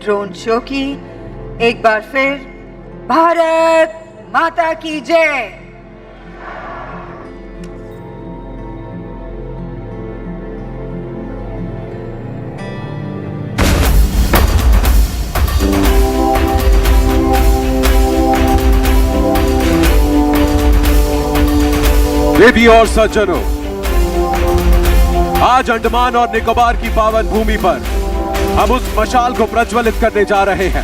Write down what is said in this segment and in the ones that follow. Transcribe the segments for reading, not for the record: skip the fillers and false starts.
Drone show की एक बार फिर भारत माता की जय। देवी और सज्जनों, आज अंडमान और निकोबार की पावन भूमि पर हम उस मशाल को प्रज्वलित करने जा रहे हैं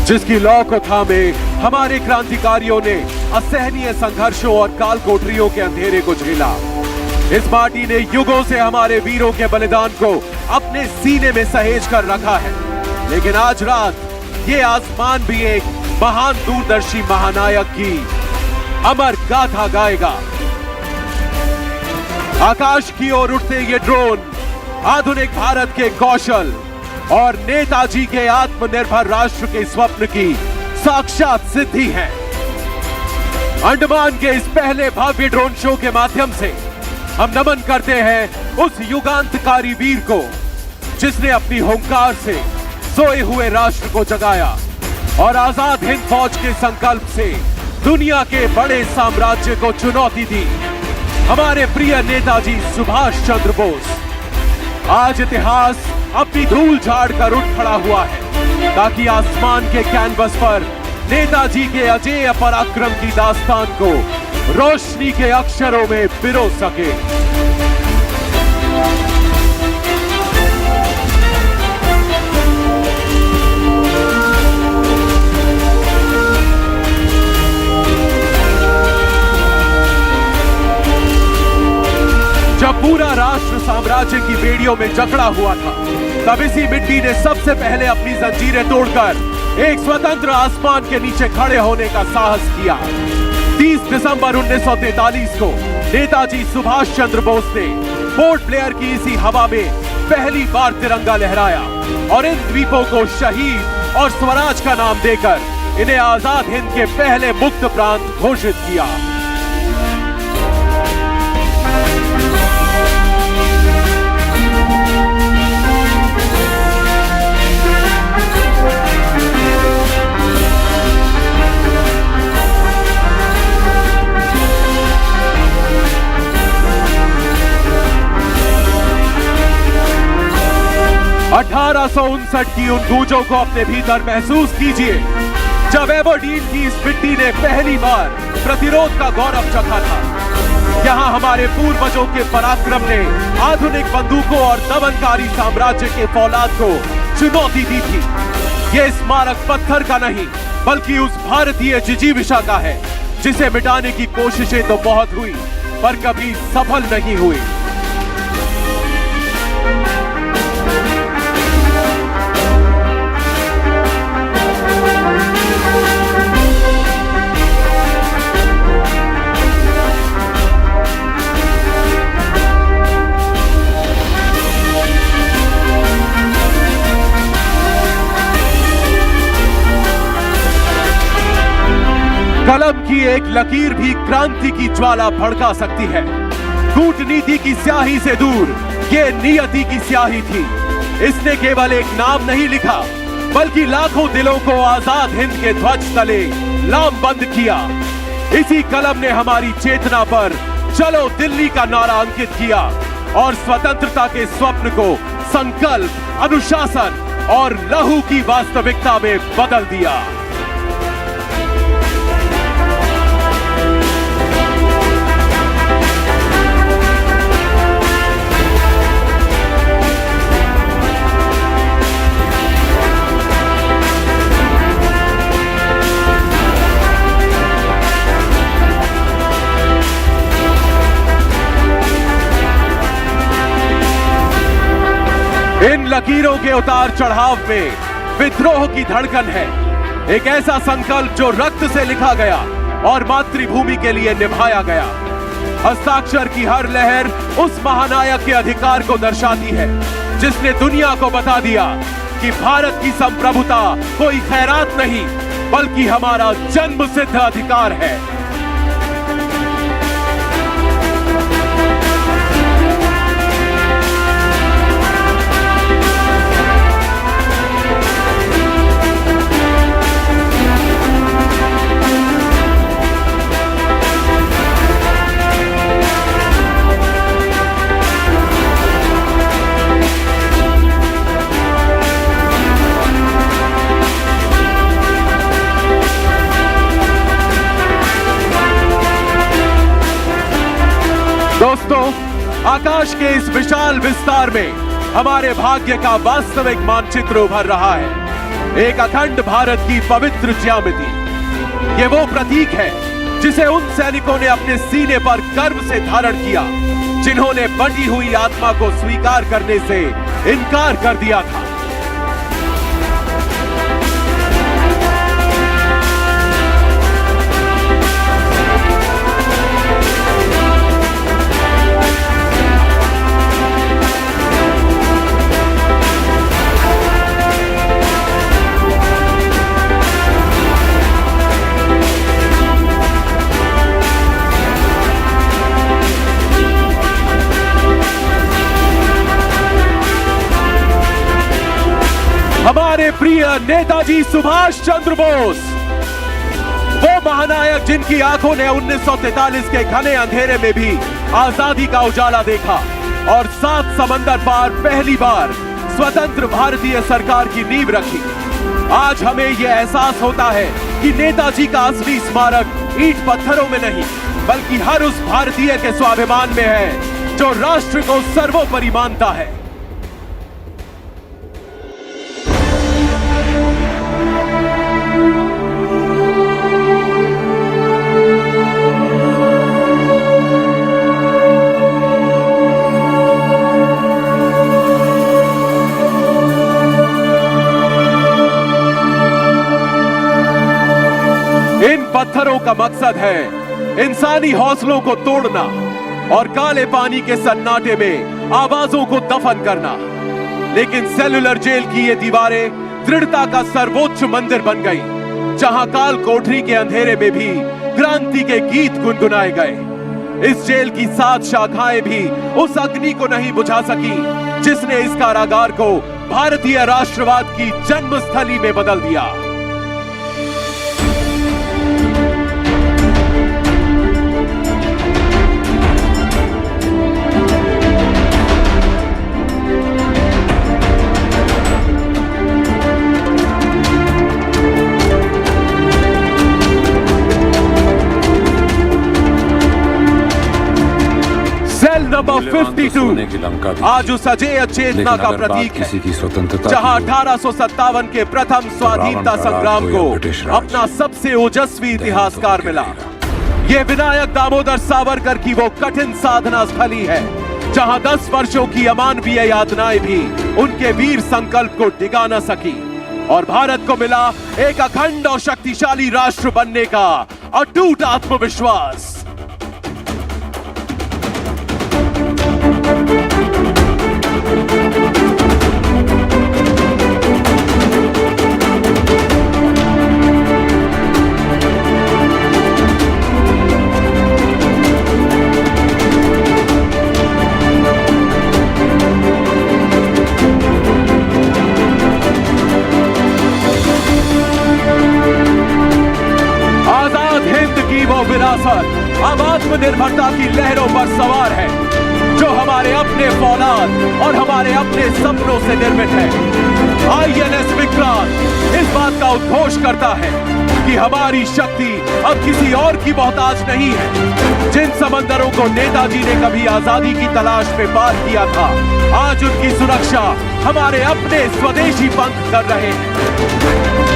जिसकी लौ को थामे हमारे क्रांतिकारियों ने असहनीय संघर्षों और काल कोठरियों के अंधेरे को झेला। इस माटी ने युगों से हमारे वीरों के बलिदान को अपने सीने में सहेज कर रखा है, लेकिन आज रात ये आसमान भी एक महान दूरदर्शी महानायक की अमर गाथा गाएगा। आकाश की ओर उठते ये ड्रोन आधुनिक भारत के कौशल और नेताजी के आत्मनिर्भर राष्ट्र के स्वप्न की साक्षात सिद्धि है। अंडमान के इस पहले भव्य ड्रोन शो के माध्यम से हम नमन करते हैं उस युगांतकारी वीर को जिसने अपनी हुंकार से सोए हुए राष्ट्र को जगाया और आजाद हिंद फौज के संकल्प से दुनिया के बड़े साम्राज्य को चुनौती दी। हमारे प्रिय नेताजी सुभाष चंद्र बोस। आज इतिहास अपनी धूल झाड़ कर उठ खड़ा हुआ है ताकि आसमान के कैनवस पर नेताजी के अजेय पराक्रम की दास्तान को रोशनी के अक्षरों में पिरो सके। जब पूरा राष्ट्र साम्राज्य की बेड़ियों में जकड़ा हुआ था, तब इसी मिट्टी ने सबसे पहले अपनी जंजीरें तोड़कर एक स्वतंत्र आसमान के नीचे खड़े होने का साहस किया। 30 दिसंबर 1943 को नेताजी सुभाष चंद्र बोस ने पोर्ट ब्लेयर की इसी हवा में पहली बार तिरंगा लहराया और इन द्वीपों को शहीद और स्वराज का नाम देकर इन्हें आजाद हिंद के पहले मुक्त प्रांत घोषित किया। की उन गूंजों को अपने भीतर महसूस कीजिए जब एबरडीन की इस मिट्टी ने पहली बार प्रतिरोध का गौरव चखा था। यहाँ हमारे पूर्वजों के पराक्रम ने आधुनिक बंदूकों और दमनकारी साम्राज्य के फौलाद को चुनौती दी थी। ये स्मारक पत्थर का नहीं बल्कि उस भारतीय जिजीविषा का है जिसे मिटाने की कोशिशें तो बहुत हुई पर कभी सफल नहीं हुई। कलम की एक लकीर भी क्रांति की ज्वाला भड़का सकती है। कूटनीति की स्याही से दूर ये नियति की स्याही थी। इसने केवल एक नाम नहीं लिखा बल्कि लाखों दिलों को आजाद हिंद के ध्वज तले लामबंद किया। इसी कलम ने हमारी चेतना पर चलो दिल्ली का नारा अंकित किया और स्वतंत्रता के स्वप्न को संकल्प, अनुशासन और लहू की वास्तविकता में बदल दिया। इन लकीरों के उतार चढ़ाव में विद्रोह की धड़कन है, एक ऐसा संकल्प जो रक्त से लिखा गया और मातृभूमि के लिए निभाया गया। हस्ताक्षर की हर लहर उस महानायक के अधिकार को दर्शाती है जिसने दुनिया को बता दिया कि भारत की संप्रभुता कोई खैरात नहीं बल्कि हमारा जन्मसिद्ध अधिकार है। विशाल विस्तार में हमारे भाग्य का वास्तविक मानचित्र उभर रहा है। एक अखंड भारत की पवित्र ज्यामिति। ये वो प्रतीक है जिसे उन सैनिकों ने अपने सीने पर गर्व से धारण किया जिन्होंने बंटी हुई आत्मा को स्वीकार करने से इनकार कर दिया था। हमारे प्रिय नेताजी सुभाष चंद्र बोस, वो महानायक जिनकी आंखों ने 1943 के घने अंधेरे में भी आजादी का उजाला देखा और 7 समंदर पार पहली बार स्वतंत्र भारतीय सरकार की नींव रखी। आज हमें यह एहसास होता है कि नेताजी का असली स्मारक ईंट पत्थरों में नहीं बल्कि हर उस भारतीय के स्वाभिमान में है जो राष्ट्र को सर्वोपरि मानता है। इन पत्थरों का मकसद है इंसानी हौसलों को तोड़ना और काले पानी के सन्नाटे में आवाजों को दफन करना। लेकिन सेलुलर जेल की ये दीवारें दृढ़ता का सर्वोच्च मंदिर बन गई, जहां काल कोठरी के अंधेरे में भी क्रांति के गीत गुनगुनाए गए। इस जेल की 7 शाखाएं भी उस अग्नि को नहीं बुझा सकी जिसने इस कारागार को भारतीय राष्ट्रवाद की जन्मस्थली में बदल दिया। सेल नंबर 52 आज उस अजेय चेतना का प्रतीक है जहां 1857 के प्रथम स्वाधीनता संग्राम को अपना सबसे ओजस्वी इतिहासकार मिला। ये विनायक दामोदर सावरकर की वो कठिन साधना स्थली है जहां 10 वर्षों की अमानवीय यातनाएं भी उनके वीर संकल्प को डिगा न सकी और भारत को मिला एक अखंड और शक्तिशाली राष्ट्र बनने का अटूट आत्मविश्वास। विरासत अब आत्मनिर्भरता की लहरों पर सवार है जो हमारे अपने फौलाद और हमारे अपने सपनों से निर्मित है। INS विक्रांत इस बात का उद्घोष करता है कि हमारी शक्ति अब किसी और की मोहताज नहीं है। जिन समंदरों को नेताजी ने कभी आजादी की तलाश में पार किया था, आज उनकी सुरक्षा हमारे अपने स्वदेशी पंख कर रहे हैं।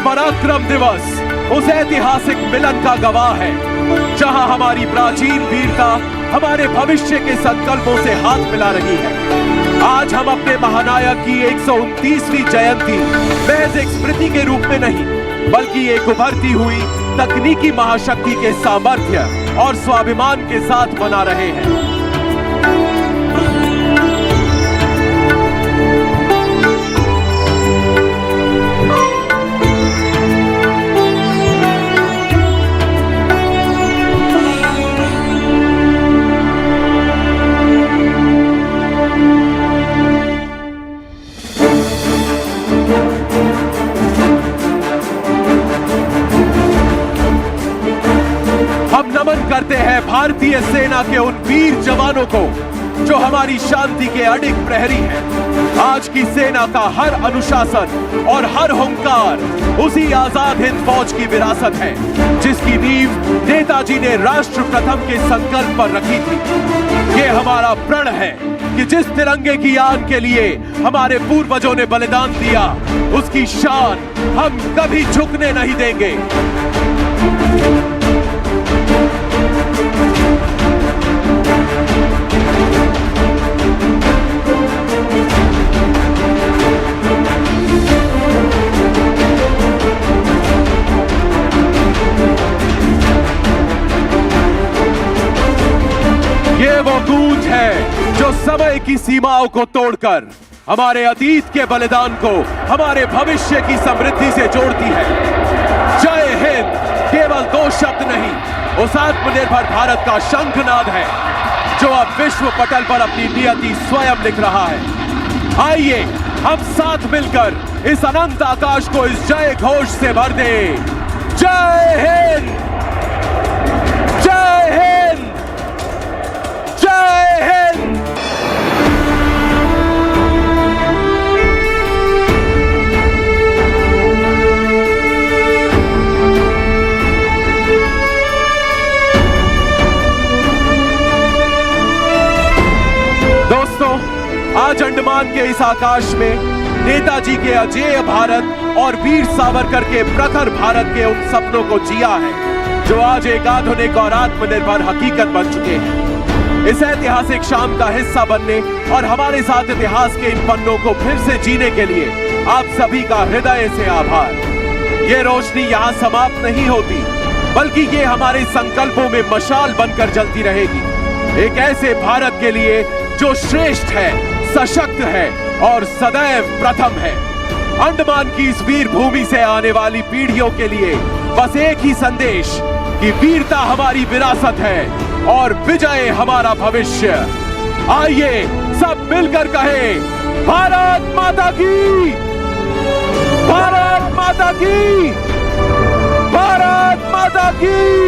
पराक्रम दिवस उस ऐतिहासिक मिलन का गवाह है जहां हमारी प्राचीन वीरता हमारे भविष्य के संकल्पों से हाथ मिला रही है। आज हम अपने महानायक की 129वीं जयंती महज एक स्मृति के रूप में नहीं बल्कि एक उभरती हुई तकनीकी महाशक्ति के सामर्थ्य और स्वाभिमान के साथ मना रहे हैं। भारतीय सेना के उन वीर जवानों को जो हमारी शांति के अडिग प्रहरी हैं। आज की सेना का हर अनुशासन और हर हुंकार उसी आजाद हिंद फौज की विरासत है, जिसकी नींव नेताजी ने राष्ट्र प्रथम के संकल्प पर रखी थी। ये हमारा प्रण है कि जिस तिरंगे की आन के लिए हमारे पूर्वजों ने बलिदान दिया, उसकी शान हम कभी झुकने नहीं देंगे। ये वो गूंज है जो समय की सीमाओं को तोड़कर हमारे अतीत के बलिदान को हमारे भविष्य की समृद्धि से जोड़ती है। जय हिंद केवल दो शब्द नहीं, उस आत्मनिर्भर भारत का शंखनाद है जो अब विश्व पटल पर अपनी नियति स्वयं लिख रहा है। आइए हम साथ मिलकर इस अनंत आकाश को इस जय घोष से भर दें। जय हिंद, जय हिंद, जय हिंद। दोस्तों, आज अंडमान के इस आकाश में नेताजी के अजेय भारत और वीर सावरकर के प्रखर भारत के उन सपनों को जिया है जो आज एक आधुनिक और आत्मनिर्भर हकीकत बन चुके हैं। इस ऐतिहासिक शाम का हिस्सा बनने और हमारे साथ इतिहास के इन पन्नों को फिर से जीने के लिए आप सभी का हृदय से आभार। ये रोशनी यहाँ समाप्त नहीं होती, बल्कि ये हमारे संकल्पों में मशाल बनकर जलती रहेगी, एक ऐसे भारत के लिए जो श्रेष्ठ है, सशक्त है और सदैव प्रथम है। अंडमान की इस वीर भूमि से आने वाली पीढ़ियों के लिए बस एक ही संदेश कि वीरता हमारी विरासत है और विजय हमारा भविष्य। आइए सब मिलकर कहें, भारत माता की, भारत माता की, भारत माता की।